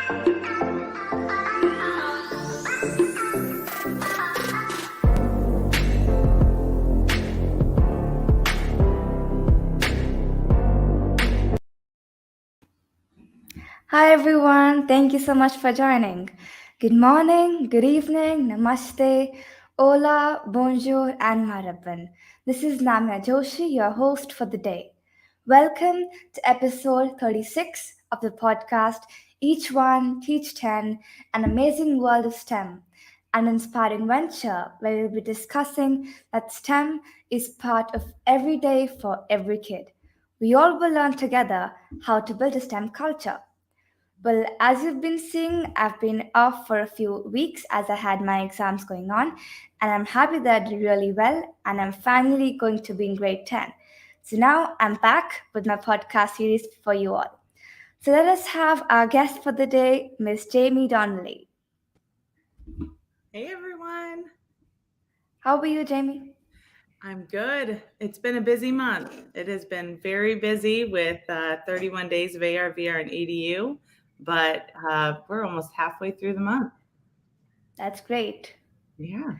Hi everyone, thank you so much for joining. Good morning, good evening, namaste, hola, bonjour, and maraban. This is Namya Joshi, your host for the day. Welcome to episode 36 of the podcast Each One, Teach 10, An Amazing World of STEM, an inspiring venture where we'll be discussing that STEM is part of every day for every kid. We all will learn together how to build a STEM culture. Well, as you've been seeing, I've been off for a few weeks as I had my exams going on, and I'm happy that I did really well, and I'm finally going to be in grade 10. So now I'm back with my podcast series for you all. So let us have our guest for the day, Miss Jaime Donally. Hey everyone. How are you, Jamie? I'm good. It's been a busy month. It has been very busy with 31 days of ARVR and EDU, but we're almost halfway through the month. That's great. Yeah.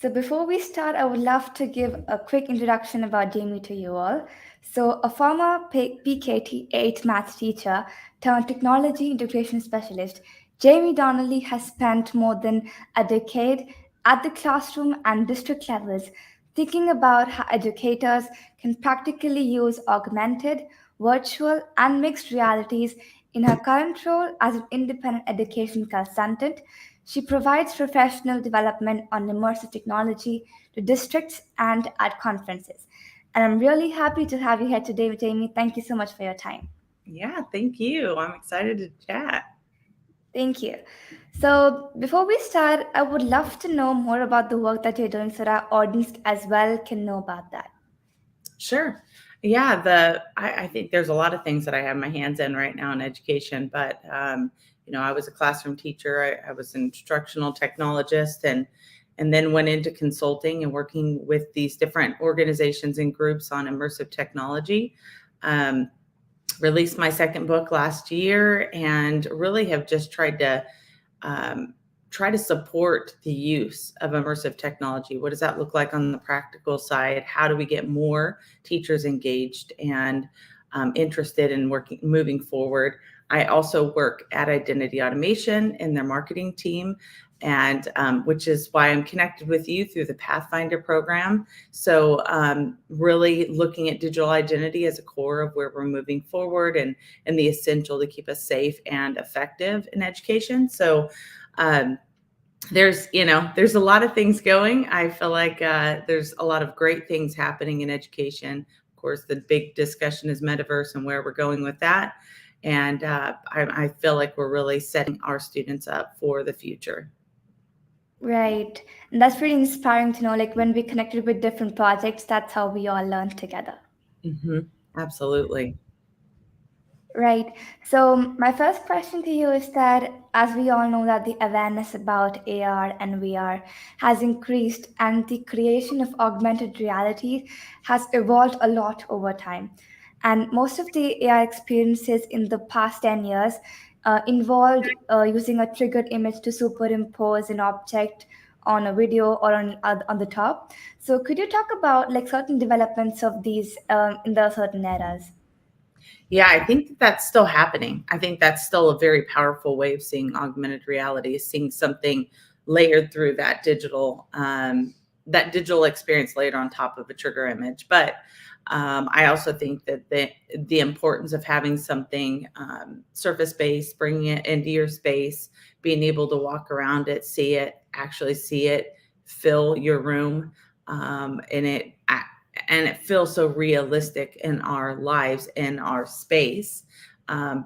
So before we start, I would love to give a quick introduction about Jamie to you all. So a former PKT 8 maths teacher turned technology integration specialist, Jamie Donally has spent more than a decade at the classroom and district levels thinking about how educators can practically use augmented, virtual, and mixed realities. In her current role as an independent education consultant, she provides professional development on immersive technology to districts and at conferences. And I'm really happy to have you here today, Jamie. Thank you so much for your time. Yeah. Thank you. I'm excited to chat. Thank you. So, before we start, I would love to know more about the work that you're doing so that our audience as well can know about that. Sure. Yeah. I think there's a lot of things that I have my hands in right now in education, but I was a classroom teacher. I was an instructional technologist, and then went into consulting and working with these different organizations and groups on immersive technology. Um, Released my second book last year, and really have just um, try to support the use of immersive technology. What does that look like on the practical side? How do we get more teachers engaged and interested in moving forward? I also work at Identity Automation in their marketing team, and which is why I'm connected with you through the Pathfinder program. So really looking at digital identity as a core of where we're moving forward, and the essential to keep us safe and effective in education. So um, there's a lot of things going. I feel like there's a lot of great things happening in education. Of course, the big discussion is metaverse and where we're going with that. And I feel like we're really setting our students up for the future. Right. And that's pretty inspiring to know, like, when we connected with different projects, that's how we all learn together. Hmm. Absolutely. Right. So my first question to you is that as we all know that the awareness about AR and VR has increased and the creation of augmented reality has evolved a lot over time. And most of the AR experiences in the past 10 years involved using a triggered image to superimpose an object on a video or on the top. So could you talk about like certain developments of these in the certain eras? Yeah, I think that's still happening. I think that's still a very powerful way of seeing augmented reality, is seeing something layered through that digital experience later on top of a trigger image. But I also think that the importance of having something surface based, bringing it into your space, being able to walk around it, see it, actually see it, fill your room, and it feels so realistic in our lives, in our space.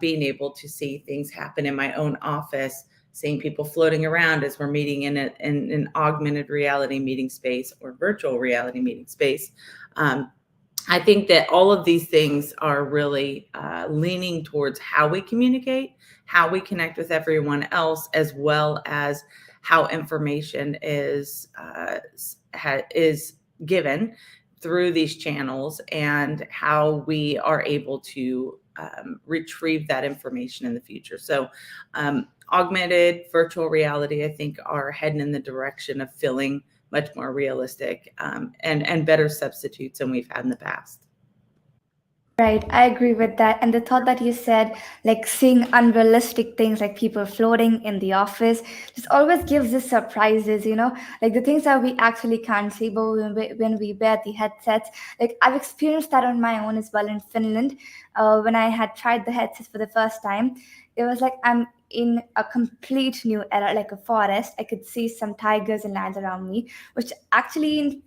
Being able to see things happen in my own office, seeing people floating around as we're meeting in an augmented reality meeting space or virtual reality meeting space. I think that all of these things are really leaning towards how we communicate, how we connect with everyone else, as well as how information is given through these channels, and how we are able to retrieve that information in the future. So augmented virtual reality, I think, are heading in the direction of feeling much more realistic and better substitutes than we've had in the past. Right, I agree with that. And the thought that you said, like seeing unrealistic things like people floating in the office, just always gives us surprises, like the things that we actually can't see, but when we wear the headsets, like I've experienced that on my own as well in Finland. When I had tried the headsets for the first time, it was like I'm in a complete new era, like a forest. I could see some tigers and lions around me, which actually in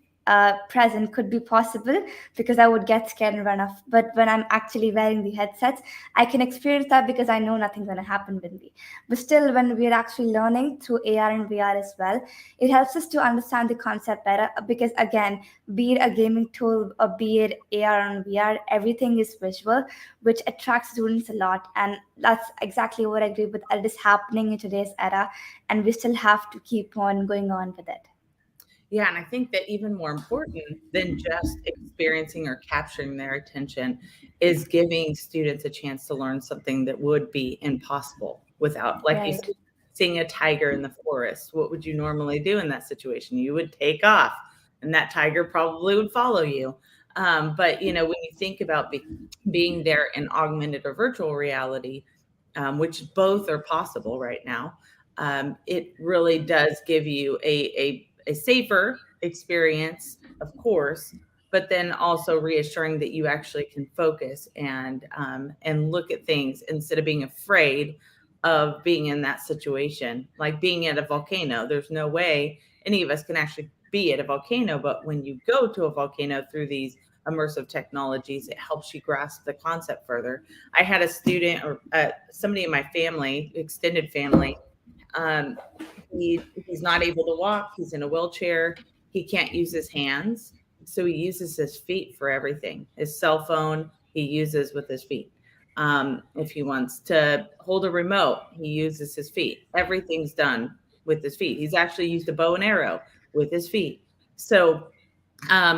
present could be possible because I would get scared and run off. But when I'm actually wearing the headsets, I can experience that because I know nothing's going to happen with me. But still, when we're actually learning through AR and VR as well, it helps us to understand the concept better because, again, be it a gaming tool or be it AR and VR, everything is visual, which attracts students a lot. And that's exactly what I agree with. It is happening in today's era, and we still have to keep on going on with it. Yeah, and I think that even more important than just experiencing or capturing their attention is giving students a chance to learn something that would be impossible without, like you Right. said, seeing a tiger in the forest. What would you normally do in that situation? You would take off, and that tiger probably would follow you. But when you think about being there in augmented or virtual reality, which both are possible right now, it really does give you a safer experience, of course, but then also reassuring that you actually can focus and look at things instead of being afraid of being in that situation. Like being at a volcano, there's no way any of us can actually be at a volcano, but when you go to a volcano through these immersive technologies, it helps you grasp the concept further. I had a student or somebody in my family, extended family, um, he's not able to walk. He's in a wheelchair. He can't use his hands, so he uses his feet for everything. His cell phone he uses with his feet. If he wants to hold a remote, he uses his feet. Everything's done with his feet. He's actually used a bow and arrow with his feet. So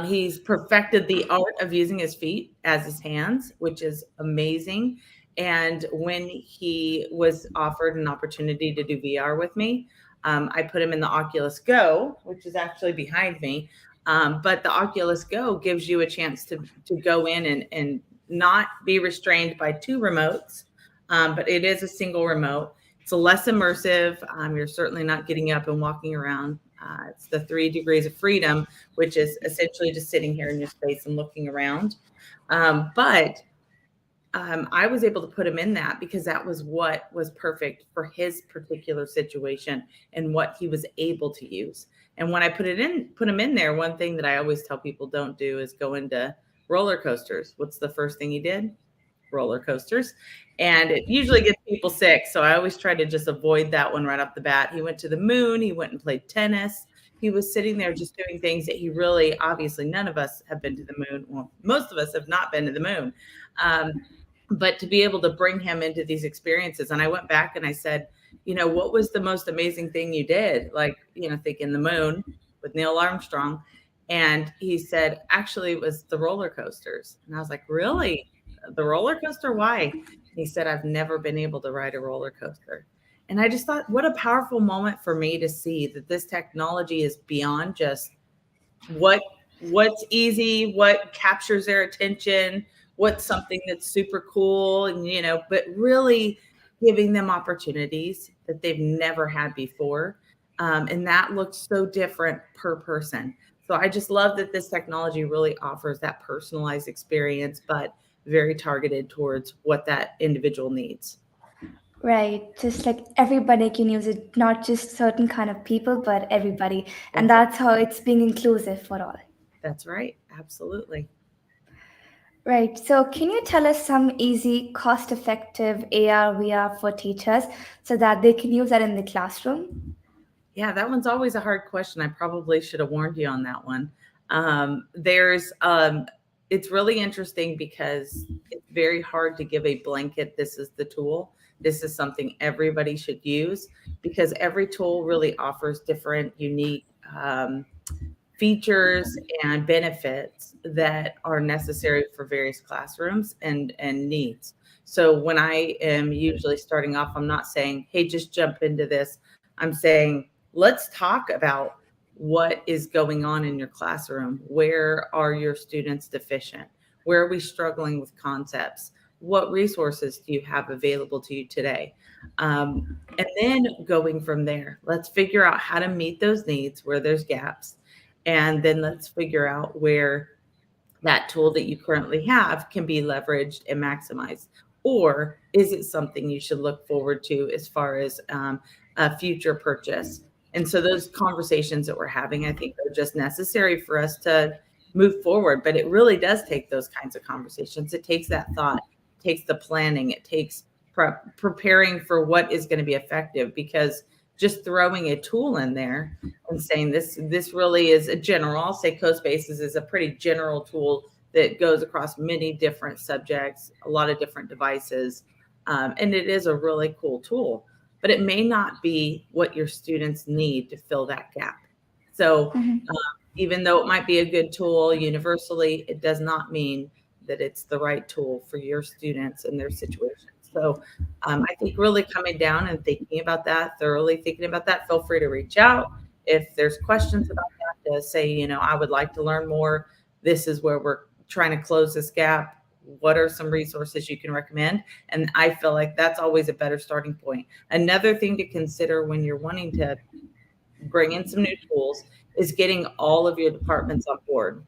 he's perfected the art of using his feet as his hands, which is amazing. And when he was offered an opportunity to do VR with me, I put him in the Oculus Go, which is actually behind me. But the Oculus Go gives you a chance to go in and not be restrained by two remotes, but it is a single remote. It's less immersive. You're certainly not getting up and walking around. It's the 3 degrees of freedom, which is essentially just sitting here in your space and looking around. But I was able to put him in that because that was what was perfect for his particular situation and what he was able to use. And when I put him in there, one thing that I always tell people don't do is go into roller coasters. What's the first thing he did? Roller coasters. And it usually gets people sick. So I always try to just avoid that one right off the bat. He went to the moon. He went and played tennis. He was sitting there just doing things that he really, obviously, none of us have been to the moon. Well, most of us have not been to the moon. But to be able to bring him into these experiences. And I went back and I said, what was the most amazing thing you did? Like, thinking the moon with Neil Armstrong. And he said, actually, it was the roller coasters. And I was like, really? The roller coaster? Why? And he said, I've never been able to ride a roller coaster. And I just thought, what a powerful moment for me to see that this technology is beyond just what's easy, what captures their attention, what's something that's super cool, and but really giving them opportunities that they've never had before. And that looks so different per person. So I just love that this technology really offers that personalized experience, but very targeted towards what that individual needs. Right, just like everybody can use it, not just certain kind of people, but everybody. And That's that's how it's being inclusive for all. that's right. Absolutely. Right, so can you tell us some easy, cost effective AR, VR for teachers so that they can use that in the classroom? Yeah, that one's always a hard question. I probably should have warned you on that one. There's it's really interesting because it's very hard to give a blanket, this is the tool. This is something everybody should use because every tool really offers different, unique features and benefits that are necessary for various classrooms and needs. So when I am usually starting off, I'm not saying, hey, just jump into this. I'm saying, let's talk about what is going on in your classroom. Where are your students deficient? Where are we struggling with concepts? What resources do you have available to you today? And then going from there, let's figure out how to meet those needs where there's gaps. And then let's figure out where that tool that you currently have can be leveraged and maximized? Or is it something you should look forward to as far as a future purchase? And so those conversations that we're having, I think, are just necessary for us to move forward. But it really does take those kinds of conversations. It takes that thought, it takes the planning, it takes preparing for what is going to be effective, because just throwing a tool in there and saying this really is a general, I'll say CoSpaces is a pretty general tool that goes across many different subjects, a lot of different devices, and it is a really cool tool, but it may not be what your students need to fill that gap. So Mhm. even though it might be a good tool universally, it does not mean that it's the right tool for your students and their situation. So I think really coming down and thinking about that, thoroughly thinking about that, feel free to reach out. If there's questions about that, to say, I would like to learn more. This is where we're trying to close this gap. What are some resources you can recommend? And I feel like that's always a better starting point. Another thing to consider when you're wanting to bring in some new tools is getting all of your departments on board.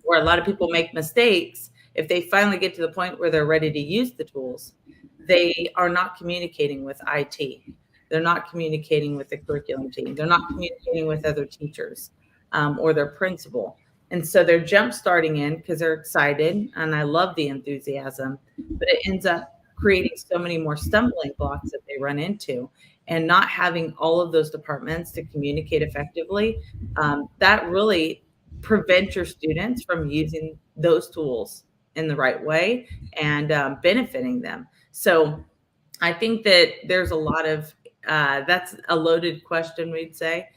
Where a lot of people make mistakes, if they finally get to the point where they're ready to use the tools, they are not communicating with IT. They're not communicating with the curriculum team. They're not communicating with other teachers or their principal. And so they're jump starting in because they're excited. And I love the enthusiasm, but it ends up creating so many more stumbling blocks that they run into. And not having all of those departments to communicate effectively, that really prevent your students from using those tools in the right way and benefiting them. So I think that there's a lot of that's a loaded question, we'd say,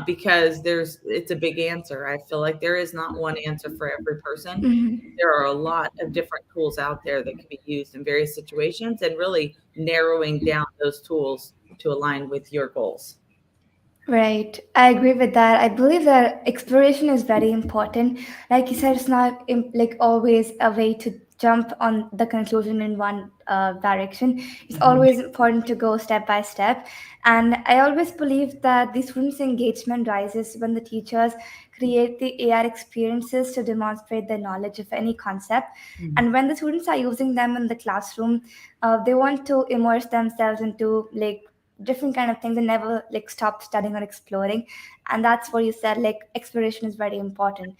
because it's a big answer. I feel like there is not one answer for every person. Mhm. There are a lot of different tools out there that can be used in various situations, and really narrowing down those tools to align with your goals. Right, I agree with that. I believe that exploration is very important. Like you said, it's not like always a way to jump on the conclusion in one direction. It's Mhm. always important to go step by step. And I always believe that the students' engagement rises when the teachers create the AR experiences to demonstrate their knowledge of any concept. And when the students are using them in the classroom, they want to immerse themselves into like different kind of things and never like stop studying or exploring. And that's what you said, like exploration is very important,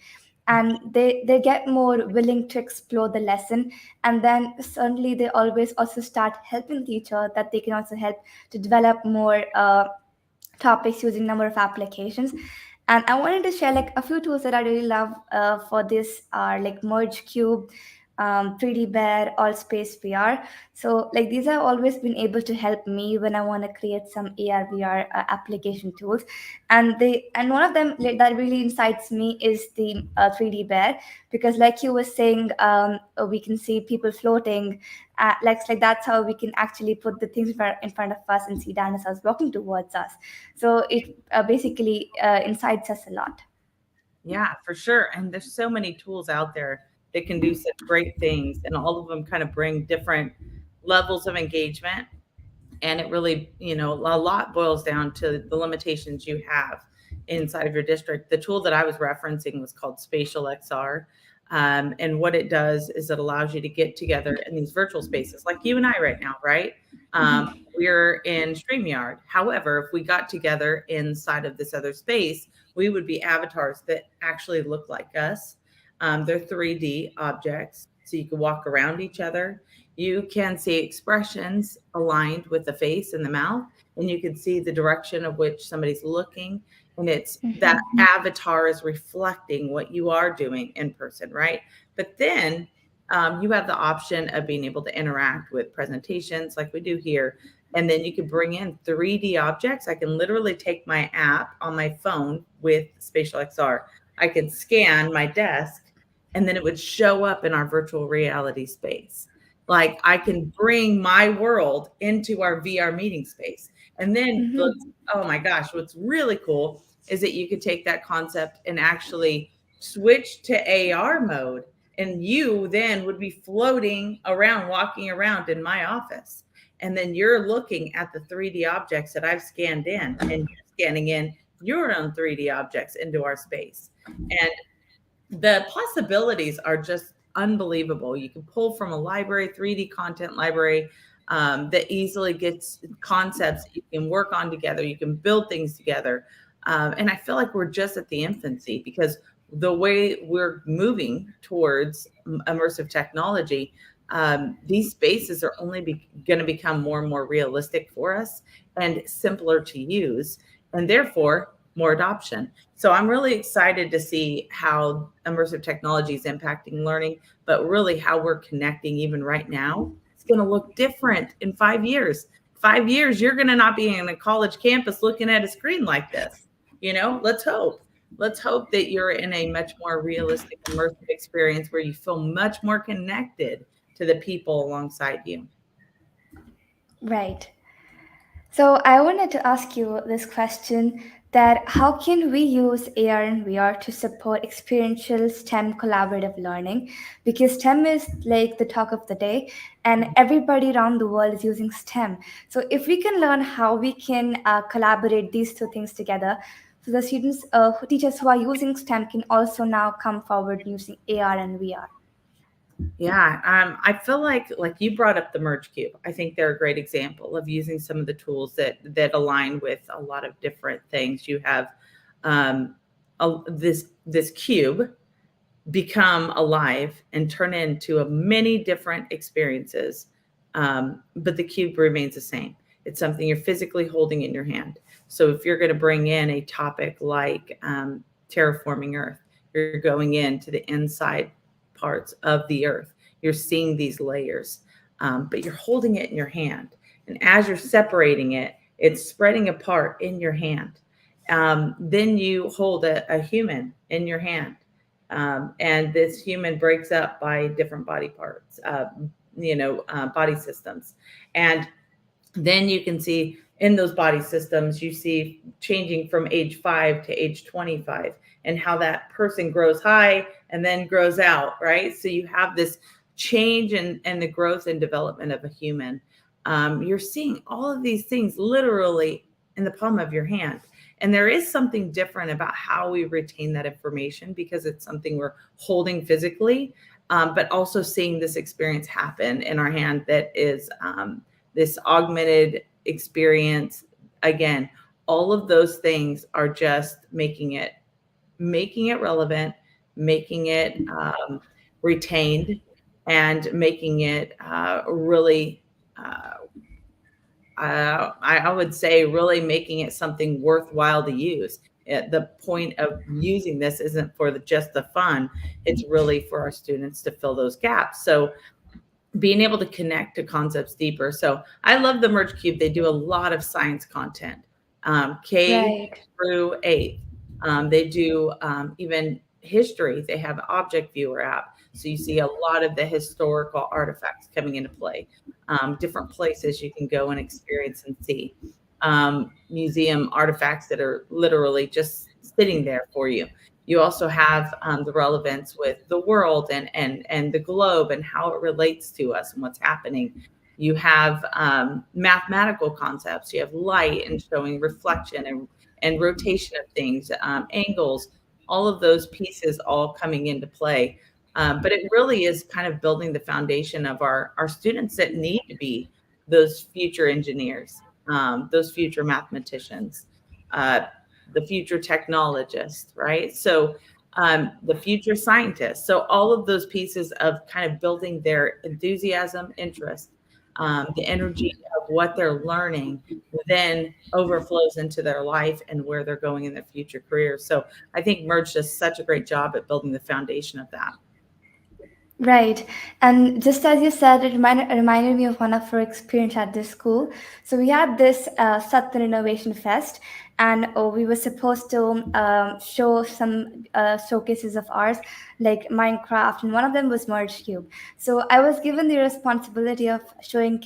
and they get more willing to explore the lesson. And then certainly they always also start helping the teacher, that they can also help to develop more topics using number of applications. And I wanted to share like a few tools that I really love for this are like Merge Cube, 3D Bear, All Space VR. So like these have always been able to help me when I want to create some AR VR application tools. And one of them like, that really incites me is the 3D Bear, because like you were saying, we can see people floating. Like that's how we can actually put the things in front of us and see dinosaurs walking towards us. So it basically incites us a lot. Yeah, for sure. And there's so many tools out there that can do such great things, and all of them kind of bring different levels of engagement. And it really, a lot boils down to the limitations you have inside of your district. The tool that I was referencing was called Spatial XR. And what it does is it allows you to get together in these virtual spaces like you and I right now, right? Mhm. We're in StreamYard. However, if we got together inside of this other space, we would be avatars that actually look like us. They're 3D objects, so you can walk around each other. You can see expressions aligned with the face and the mouth, and you can see the direction of which somebody's looking. And it's that Mhm. avatar is reflecting what you are doing in person, right? But then you have the option of being able to interact with presentations like we do here. And then you can bring in 3D objects. I can literally take my app on my phone with Spatial XR. I can scan my desk, and then it would show up in our virtual reality space. Like I can bring my world into our VR meeting space. And then oh my gosh, what's really cool is that you could take that concept and actually switch to AR mode, and you then would be floating around, walking around in my office. And then you're looking at the 3D objects that I've scanned in, and you're scanning in your own 3D objects into our space. And the possibilities are just unbelievable. You can pull from a library, 3D content library, that easily gets concepts that you can work on together. You can build things together. And I feel like we're just at the infancy, because the way we're moving towards immersive technology, these spaces are only going to become more and more realistic for us and simpler to use, and therefore more adoption. So I'm really excited to see how immersive technology is impacting learning, but really how we're connecting even right now. It's going to look different in 5 years. 5 years, you're going to not be in a college campus looking at a screen like this. Let's hope. Let's hope that you're in a much more realistic, immersive experience where you feel much more connected to the people alongside you. Right. So I wanted to ask you this question, that how can we use AR and VR to support experiential STEM collaborative learning? Because STEM is like the talk of the day, and everybody around the world is using STEM. So if we can learn how we can collaborate these two things together, so the students, teachers who are using STEM can also now come forward using AR and VR. Yeah, I feel like you brought up the Merge Cube. I think they're a great example of using some of the tools that align with a lot of different things. You have um, this cube become alive and turn into a many different experiences, but the cube remains the same. It's something you're physically holding in your hand. So if you're going to bring in a topic like terraforming Earth, you're going into the inside parts of the Earth. You're seeing these layers, but you're holding it in your hand. And as you're separating it, it's spreading apart in your hand. Then you hold a human in your hand, and this human breaks up by different body parts, body systems. And then you can see in those body systems, you see changing from age 5 to age 25, and how that person grows high and then grows out, right? So you have this change and the growth and development of a human. You're seeing all of these things literally in the palm of your hand. And there is something different about how we retain that information, because it's something we're holding physically, but also seeing this experience happen in our hand that is this augmented experience. Again, all of those things are just making it relevant, making it retained, and making it really I would say really making it something worthwhile to use. The point of using this isn't for just the fun. It's really for our students to fill those gaps. So being able to connect to concepts deeper. So I love the Merge Cube. They do a lot of science content, K Right. through 8th. They do even history. They have an object viewer app. So you see a lot of the historical artifacts coming into play. Different places you can go and experience and see. Museum artifacts that are literally just sitting there for you. You also have the relevance with the world and the globe and how it relates to us and what's happening. You have mathematical concepts. You have light and showing reflection and rotation of things, angles, all of those pieces all coming into play. But it really is kind of building the foundation of our students that need to be those future engineers, those future mathematicians, uh, the future technologists, right? So the future scientists. So all of those pieces of kind of building their enthusiasm, interest, the energy of what they're learning then overflows into their life and where they're going in their future careers. So I think Merge does such a great job at building the foundation of that. Right. And just as you said, it reminded me of one of our experience at this school. So we had this Satya Innovation Fest, and we were supposed to show some showcases of ours, like Minecraft, and one of them was Merge Cube. So I was given the responsibility of showing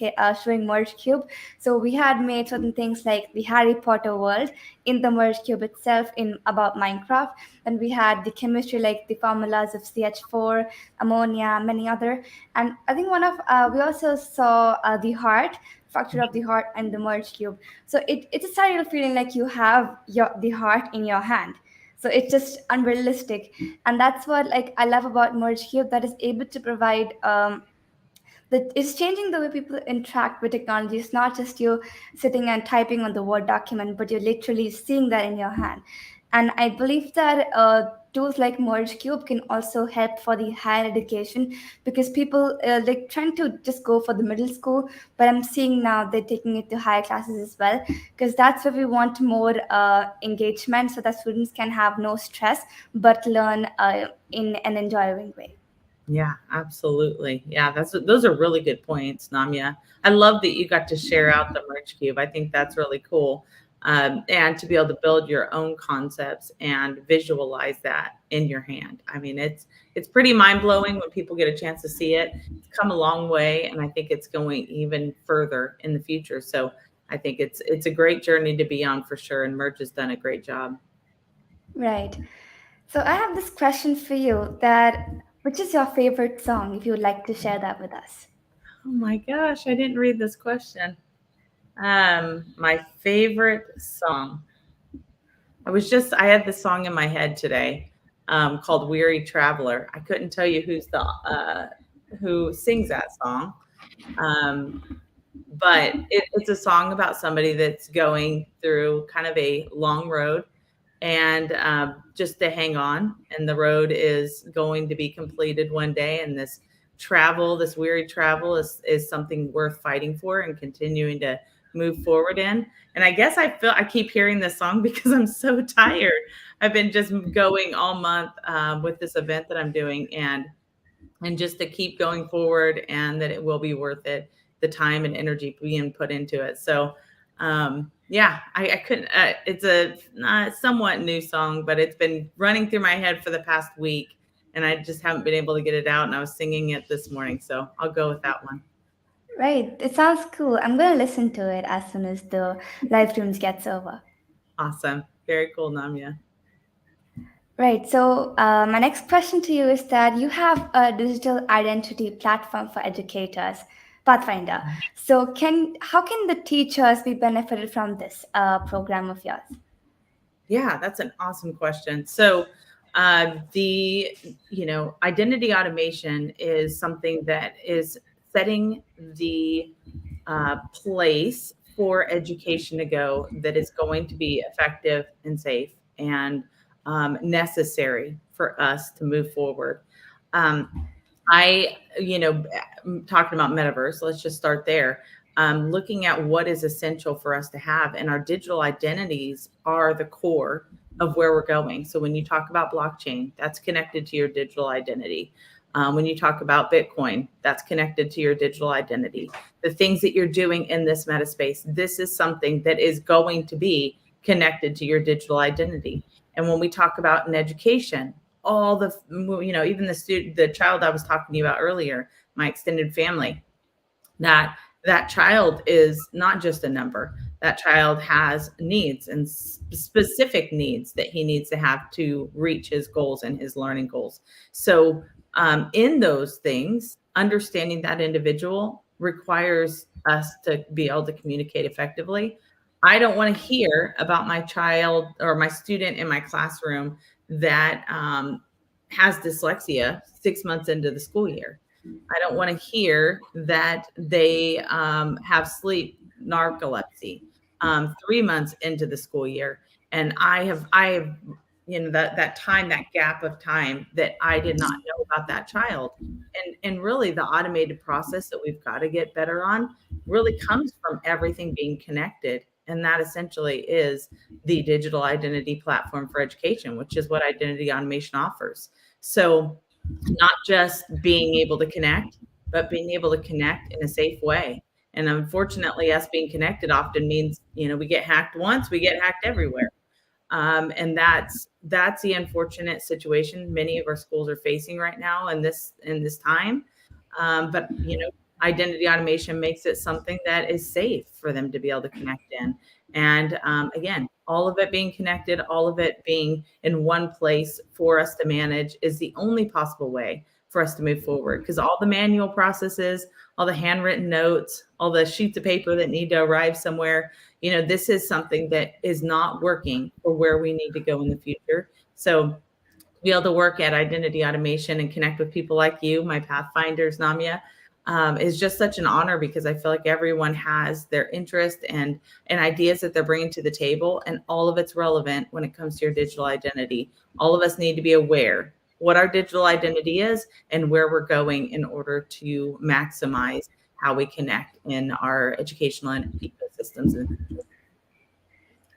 Merge Cube. So we had made certain things like the Harry Potter world in the Merge Cube itself in about Minecraft. And we had the chemistry, like the formulas of CH4, ammonia, many other. And I think we also saw the heart, structure of the heart and the Merge Cube. So it's a surreal feeling like you have the heart in your hand. So it's just unrealistic. And that's what like I love about Merge Cube, that is able to provide that it's changing the way people interact with technology. It's not just you sitting and typing on the Word document, but you're literally seeing that in your hand. And I believe that tools like Merge Cube can also help for the higher education, because people like trying to just go for the middle school, but I'm seeing now they're taking it to higher classes as well, because that's where we want more engagement, so that students can have no stress but learn in an enjoyable way. Yeah, absolutely. Yeah, those are really good points, Namya. I love that you got to share out the merch cube. I think that's really cool. And to be able to build your own concepts and visualize that in your hand. I mean, it's pretty mind blowing when people get a chance to see it. It's come a long way, and I think it's going even further in the future. So I think it's a great journey to be on for sure. And Merge has done a great job. Right. So I have this question for you, that which is your favorite song, if you would like to share that with us? Oh my gosh, I didn't read this question. My favorite song. I had this song in my head today, called "Weary Traveler." I couldn't tell you who sings that song, um, but it's a song about somebody that's going through kind of a long road, and just to hang on. And the road is going to be completed one day, and this weary travel, is something worth fighting for and continuing to move forward in. And I guess I keep hearing this song because I'm so tired. I've been just going all month with this event that I'm doing, and just to keep going forward, and that it will be worth it, the time and energy being put into it. So yeah, I couldn't it's a somewhat new song, but it's been running through my head for the past week, and I just haven't been able to get it out, and I was singing it this morning, so I'll go with that one. Right. It sounds cool. I'm going to listen to it as soon as the live streams gets over. Awesome. Very cool, Namya. Right. So my next question to you is that you have a digital identity platform for educators, Pathfinder. So how can the teachers be benefited from this program of yours? Yeah, that's an awesome question. So, the identity automation is something that is setting the place for education to go, that is going to be effective and safe and necessary for us to move forward. Um, I, talking about metaverse, let's just start there. Looking at what is essential for us to have, and our digital identities are the core of where we're going. So when you talk about blockchain, that's connected to your digital identity. When you talk about Bitcoin, that's connected to your digital identity. The things that you're doing in this meta space, this is something that is going to be connected to your digital identity. And when we talk about in education, all the, even the child I was talking to you about earlier, my extended family, that child is not just a number. That child has needs, and specific needs that he needs to have to reach his goals and his learning goals. So in those things, understanding that individual requires us to be able to communicate effectively. I don't want to hear about my child or my student in my classroom that has dyslexia 6 months into the school year. I don't want to hear that they have sleep narcolepsy 3 months into the school year, and I have that gap of time that I did not know about that child. And really, the automated process that we've got to get better on really comes from everything being connected, and that essentially is the digital identity platform for education, which is what identity automation offers. So not just being able to connect, but being able to connect in a safe way. And unfortunately, us being connected often means, we get hacked once, we get hacked everywhere. And that's the unfortunate situation many of our schools are facing right now in this time. But identity automation makes it something that is safe for them to be able to connect in. And again, all of it being connected, all of it being in one place for us to manage is the only possible way for us to move forward. Because all the manual processes, all the handwritten notes, all the sheets of paper that need to arrive somewhere, this is something that is not working for where we need to go in the future. So to be able to work at identity automation and connect with people like you, my Pathfinders, Namya, is just such an honor, because I feel like everyone has their interest and ideas that they're bringing to the table, and all of it's relevant when it comes to your digital identity. All of us need to be aware what our digital identity is and where we're going in order to maximize how we connect in our educational and ecosystems.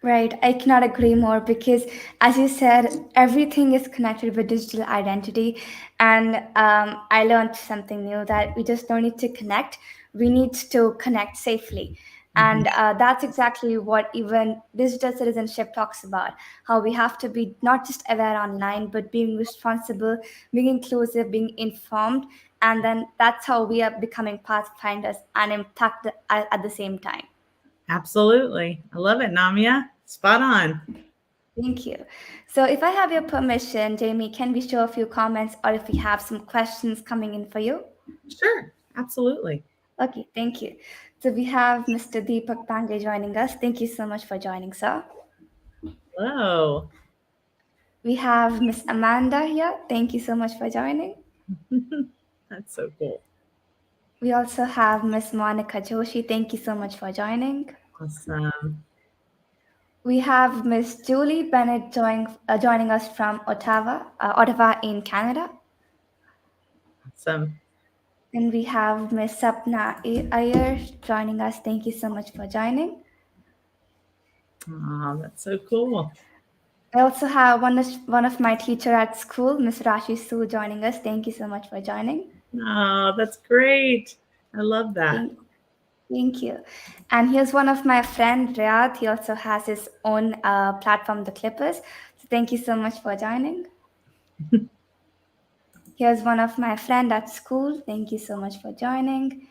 Right, I cannot agree more because, as you said, everything is connected with digital identity. And I learned something new that we just don't need to connect, we need to connect safely. Mhm. And that's exactly what even digital citizenship talks about, how we have to be not just aware online, but being responsible, being inclusive, being informed. And then that's how we are becoming pathfinders and impact at the same time. Absolutely. I love it, Namya. Spot on. Thank you. So, if I have your permission, Jamie, can we show a few comments or if we have some questions coming in for you? Sure. Absolutely. Okay, thank you. So, we have Mr. Deepak Pandey joining us. Thank you so much for joining, sir. Hello. We have Miss Amanda here. Thank you so much for joining. That's so cool. We also have Miss Monica Joshi. Thank you so much for joining. Awesome. We have Miss Julie Bennett joining us from Ottawa in Canada. Awesome. And we have Miss Sapna Iyer joining us. Thank you so much for joining. Oh, that's so cool. I also have one of my teacher at school, Miss Rashi Su, joining us. Thank you so much for joining. Oh, that's great. I love that. Thank, thank you. And here's one of my friend Riyadh. He also has his own platform, The Clippers. So thank you so much for joining. Here's one of my friend at school. Thank you so much for joining.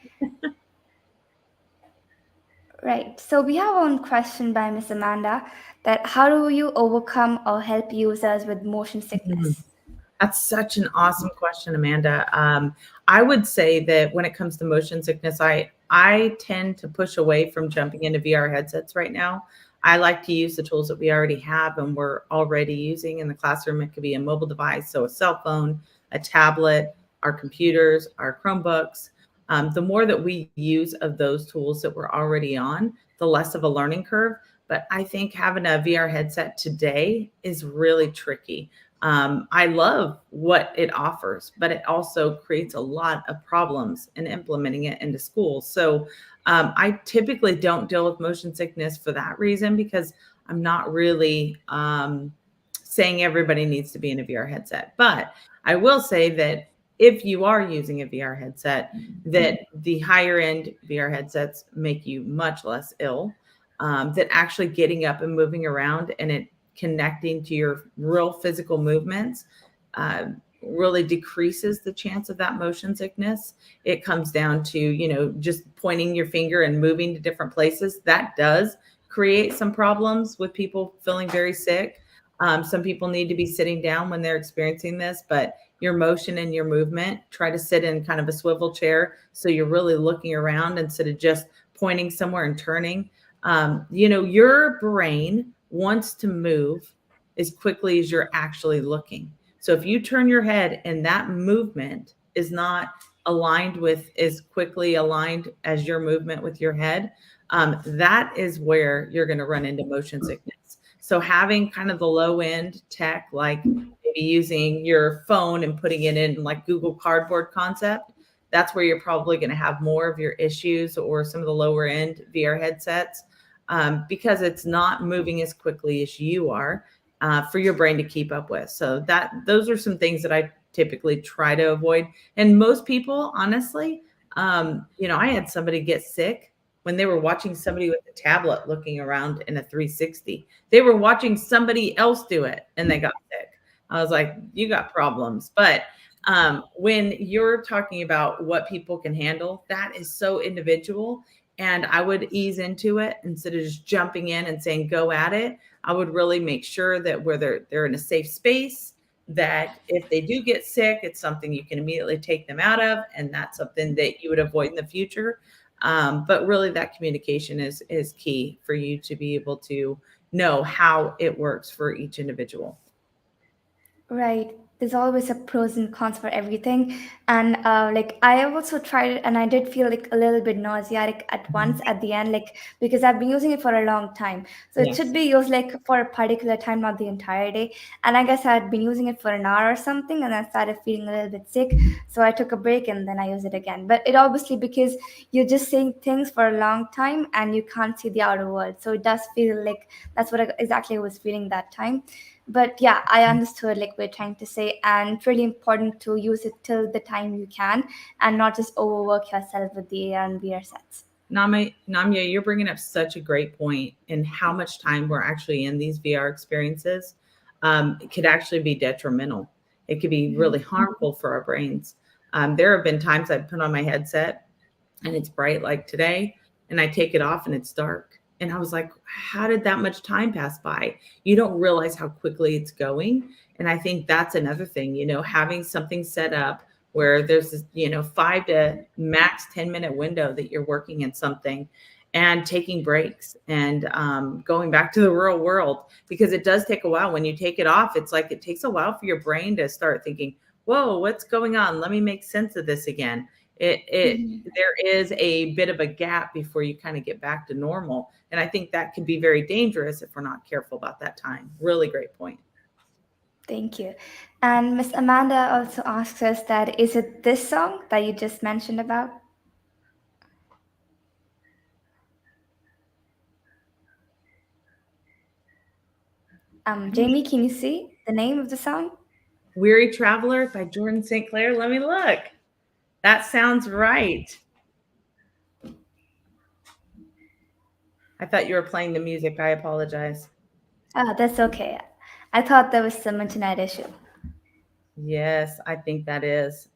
Right. So we have one question by Miss Amanda that how do you overcome or help users with motion Mhm. sickness? That's such an awesome question, Amanda. I would say that when it comes to motion sickness, I tend to push away from jumping into VR headsets right now. I like to use the tools that we already have and we're already using in the classroom. It could be a mobile device, so a cell phone, a tablet, our computers, our Chromebooks. The more that we use of those tools that we're already on, the less of a learning curve. But I think having a VR headset today is really tricky. I love what it offers, but it also creates a lot of problems in implementing it into schools. So I typically don't deal with motion sickness for that reason, because I'm not really saying everybody needs to be in a VR headset. But I will say that if you are using a VR headset, that the higher end VR headsets make you much less ill. That actually getting up and moving around and it connecting to your real physical movements uh, really decreases the chance of that motion sickness. It comes down to, just pointing your finger and moving to different places. That does create some problems with people feeling very sick. Some people need to be sitting down when they're experiencing this, but your motion and your movement, try to sit in kind of a swivel chair so you're really looking around instead of just pointing somewhere and turning. Your brain wants to move as quickly as you're actually looking. So if you turn your head and that movement is not aligned with as quickly aligned as your movement with your head, that is where you're going to run into motion sickness. So having kind of the low end tech, like maybe using your phone and putting it in like Google Cardboard concept, that's where you're probably going to have more of your issues, or some of the lower end VR headsets, because it's not moving as quickly as you are for your brain to keep up with. So those are some things that I typically try to avoid. And most people, honestly, I had somebody get sick when they were watching somebody with a tablet looking around in a 360. They were watching somebody else do it and they got sick. I was like, you got problems. But when you're talking about what people can handle, that is so individual. And I would ease into it instead of just jumping in and saying, go at it. I would really make sure that where they're in a safe space, that if they do get sick, it's something you can immediately take them out of. And that's something that you would avoid in the future. But really that communication is key for you to be able to know how it works for each individual. Right. There's always a pros and cons for everything. And like I also tried it and I did feel like a little bit nauseatic at once at the end, like because I've been using it for a long time. So it should Yes. be used like for a particular time, not the entire day. And I guess I had been using it for an hour or something and I started feeling a little bit sick. So I took a break and then I used it again. But it obviously because you're just saying things for a long time and you can't see the outer world. So it does feel like that's what exactly I was feeling that time. But yeah, I understood like we're trying to say, and it's really important to use it till the time you can and not just overwork yourself with the AR and VR sets. Namya, you're bringing up such a great point in how much time we're actually in these VR experiences. It could actually be detrimental. It could be Mhm. really harmful for our brains. There have been times I've put on my headset and it's bright like today, and I take it off and it's dark. And I was like, how did that much time pass by? You don't realize how quickly it's going. And I think that's another thing, having something set up where there's this, 5 to max 10-minute window that you're working in something and taking breaks and going back to the real world, because it does take a while. When you take it off, it's like it takes a while for your brain to start thinking, whoa, what's going on? Let me make sense of this again. It Mhm. there is a bit of a gap before you kind of get back to normal. And I think that can be very dangerous if we're not careful about that time. Really great point. Thank you. And Miss Amanda also asks us that is it this song that you just mentioned about? Jamie, can you see the name of the song? Weary Traveler by Jordan St. Clair. Let me look. That sounds right. I thought you were playing the music. I apologize. Oh, that's okay. I thought there was some internet issue. Yes, I think that is.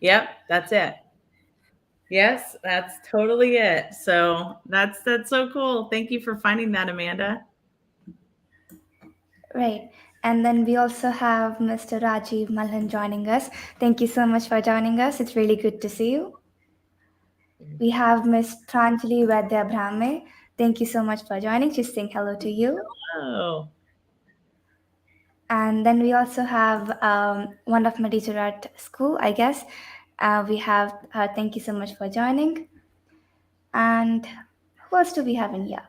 Yep, that's it. Yes, that's totally it. So that's so cool. Thank you for finding that, Amanda. Right. And then we also have Mr. Rajiv Malhan joining us. Thank you so much for joining us. It's really good to see you. We have Miss Pranjali Vaidya Brahme. Thank you so much for joining. She's saying hello to you. Oh, And then we also have one of my teacher at school, I guess. We have her. Thank you so much for joining. And who else do we have in here?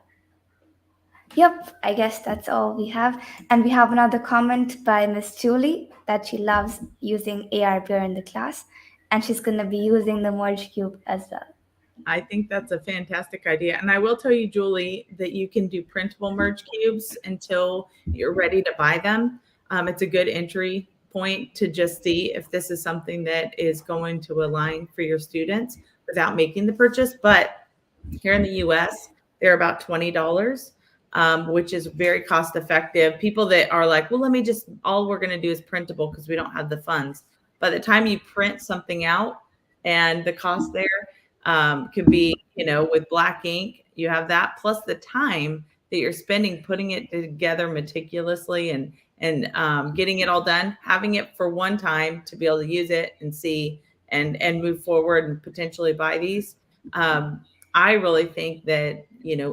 Yep, I guess that's all we have. And we have another comment by Miss Julie that she loves using ARVR in the class, and she's going to be using the merge cube as well. I think that's a fantastic idea. And I will tell you, Julie, that you can do printable merge cubes until you're ready to buy them. It's a good entry point to just see if this is something that is going to align for your students without making the purchase. But here in the US, they're about $20, which is very cost effective. People that are like, well, all we're going to do is printable because we don't have the funds. By the time you print something out, and the cost there could be, with black ink, you have that plus the time that you're spending putting it together meticulously and getting it all done, having it for one time to be able to use it and see and move forward and potentially buy these. Um, I really think that,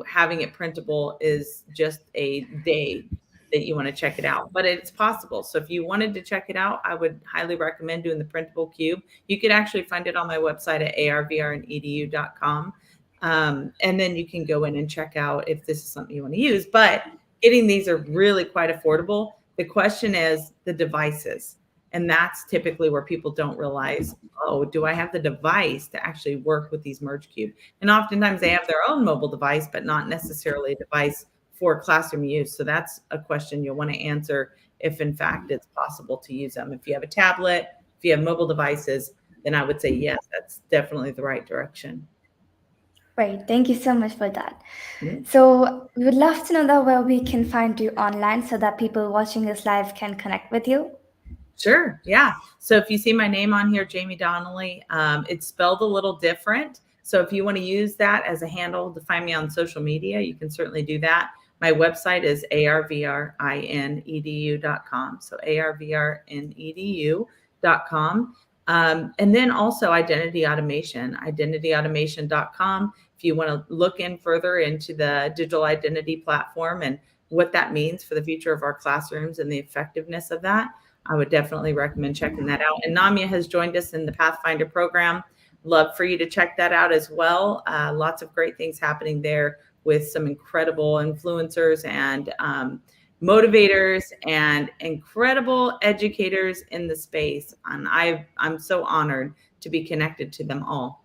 having it printable is just a day that you want to check it out, but it's possible. So if you wanted to check it out, I would highly recommend doing the printable cube. You could actually find it on my website at arvrinedu.com. And then you can go in and check out if this is something you want to use. But getting these are really quite affordable. The question is the devices. And that's typically where people don't realize, oh, do I have the device to actually work with these merge cube? And oftentimes they have their own mobile device, but not necessarily a device for classroom use. So that's a question you'll want to answer if in fact it's possible to use them. If you have a tablet, if you have mobile devices, then I would say yes, that's definitely the right direction. Great. Thank you so much for that. Yeah. So, we would love to know that where we can find you online so that people watching this live can connect with you. Sure. Yeah. So if you see my name on here, Jaime Donally, it's spelled a little different. So if you want to use that as a handle to find me on social media, you can certainly do that. My website is ARVRINEDU.com. So ARVRINEDU.com. And then also identityautomation.com. If you want to look in further into the digital identity platform and what that means for the future of our classrooms and the effectiveness of that, I would definitely recommend checking that out. And Namya has joined us in the Pathfinder program. Love for you to check that out as well. Lots of great things happening there with some incredible influencers and motivators and incredible educators in the space. And I'm so honored to be connected to them all.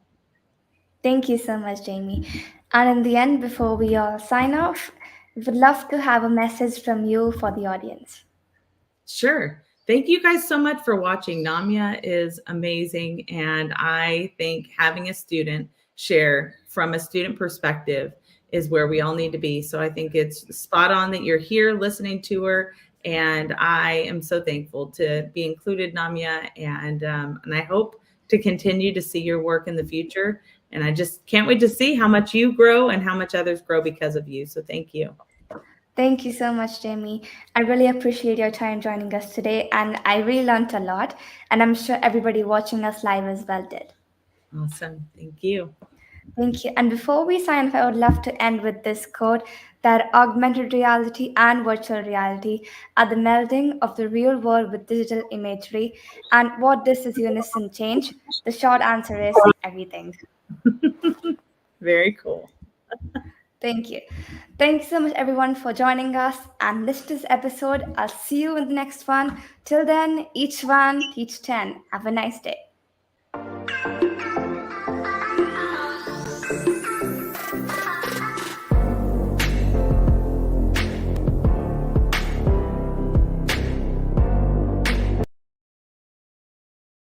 Thank you so much, Jamie. And in the end, before we all sign off, we would love to have a message from you for the audience. Sure. Thank you guys so much for watching. Namya is amazing. And I think having a student share from a student perspective is where we all need to be. So I think it's spot on that you're here listening to her. And I am so thankful to be included, Namya. And I hope to continue to see your work in the future. And I just can't wait to see how much you grow and how much others grow because of you. So thank you. Thank you so much, Jamie. I really appreciate your time joining us today, and I really learned a lot, and I'm sure everybody watching us live as well did. Awesome. Thank you. Thank you. And before we sign off, I would love to end with this quote that augmented reality and virtual reality are the melding of the real world with digital imagery. And what does this unison change? The short answer is everything. Very cool. Thank you. Thank you so much, everyone, for joining us and listening to this episode. I'll see you in the next one. Till then, each one, teach 10. Have a nice day.